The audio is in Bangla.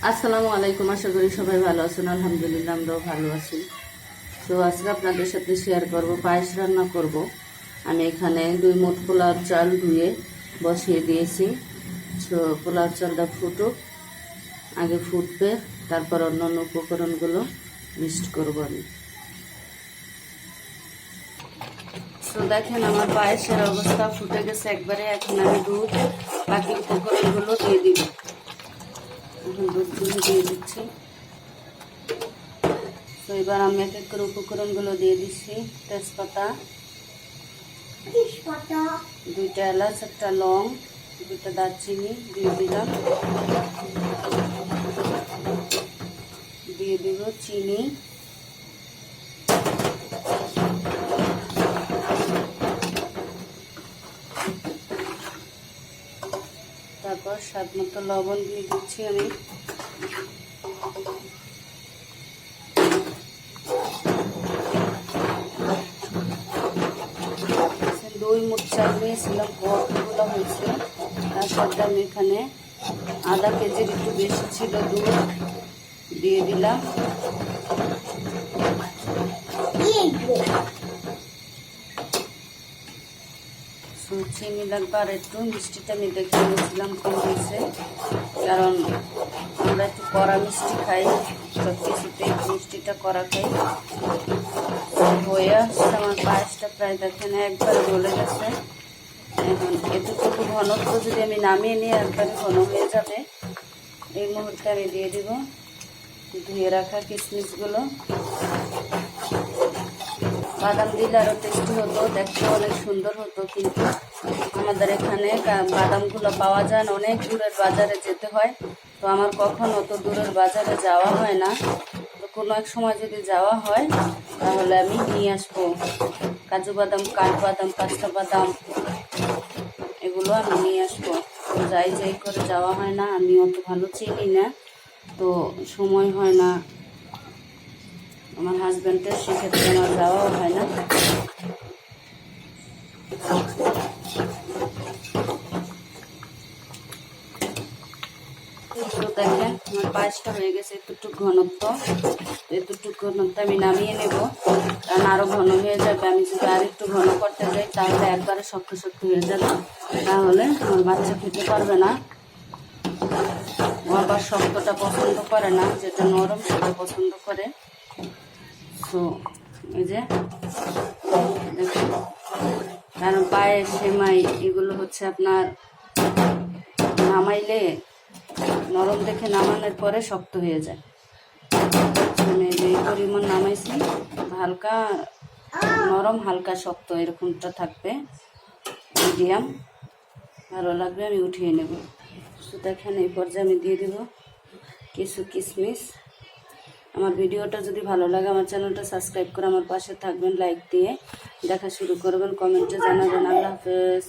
আসসালামু আলাইকুম। আশা করি সবাই ভালো আছেন। আলহামদুলিল্লাহ আমরাও ভালো আছি। তো আজকে আপনাদের সাথে শেয়ার করব পায়েস রান্না করব। আমি এখানে 2 মুঠ পোলাওর চাল ধুয়ে বসিয়ে দিয়েছি। তো পোলাওর চালটা ফুটুক, আগে ফুটবে, তারপর অন্যান্য উপকরণগুলো মিক্সড করব আমি। তো দেখেন আমার পায়েসের অবস্থা ফুটে গেছে একবারে। এখন আমি দুধ, বাকি উপকরণগুলো দিয়ে দিব। এখন দুধগুলো দিয়ে দিচ্ছি। তো এবার আমি এক এক করে উপকরণগুলো দিয়ে দিচ্ছি। তেজপাতা, 2টা এলাচ, 1টা লং, 2টা দারচিনি দিয়ে দিলাম। দিয়ে দিব চিনি, তারপর স্বাদ মতো লবণ দিয়ে দিচ্ছি আমি। দই মুখ চাল নিয়েছিলাম, কতগুলো হয়েছে। তার সাথে আমি এখানে আধা কেজির একটু বেশি ছিল দুধ দিয়ে দিলাম। চিনি লাগবে আর একটু, মিষ্টিটা আমি দেখে নিয়েছিলাম কম হয়েছে, কারণ আমরা একটু কড়া মিষ্টি খাই, সব কিছুতে মিষ্টিটা কড়া খাই। হয়ে আসছে আমার পায়েসটা, প্রায় দেখেন একবারে গলে গেছে। এখন এতটুকু ঘনত্ব যদি আমি নামিয়ে নিয়ে একবারে ঘন হয়ে যাবে। এই মুহূর্তে আমি দিয়ে দিব ধুয়ে রাখা কিশমিশগুলো। বাদাম দিলে আরও টেস্টি হতো, দেখতে অনেক সুন্দর হতো, কিন্তু আমাদের এখানে বাদামগুলো পাওয়া যায় না, অনেক দূরের বাজারে যেতে হয়। তো আমার কখনো অত দূরের বাজারে যাওয়া হয় না। তো কোনো এক সময় যদি যাওয়া হয় তাহলে আমি নিয়ে আসবো কাজু বাদাম, কাঠবাদাম, কাস্তা বাদাম, এগুলো আমি নিয়ে আসবো। তো যাই করে যাওয়া হয় না, আমি অত ভালো চিনি না, তো সময় হয় না আমার হাজব্যান্ডের, সেক্ষেত্রে আমার যাওয়াও হয় না। তো দেখেন আমার পায়েসটা হয়ে গেছে এতটুকু ঘনত্ব। আমি নামিয়ে নেব, কারণ আরও ঘন হয়ে যাবে। আমি যদি আর একটু ঘন করতে যাই তাহলে একবারে শক্ত শক্ত হয়ে যাবে, তাহলে আমার বাচ্চা খেতে পারবে না। ও আবার শক্তটা পছন্দ করে না, যেটা নরম সেটা পছন্দ করে। তো এই যে দেখুন, কারণ পায়েস, সেমাই এগুলো হচ্ছে আপনার নামাইলে নরম দেখে নামানোর পরে শক্ত হয়ে যায়। আমি যে পরিমাণ নামাইছি, হালকা নরম হালকা শক্ত এরকমটা থাকবে, মিডিয়াম ভালো লাগবে। আমি উঠিয়ে নেব। তো দেখেন এই পর্যায়ে আমি দিয়ে দেব কিছু কিশমিশ। আমার ভিডিওটা যদি ভালো লাগে আমার চ্যানেলটা সাবস্ক্রাইব করে আমার পাশে থাকবেন, লাইক দিয়ে দেখা শুরু করবেন, কমেন্টে জানাবেন। আল্লাহ হাফেজ।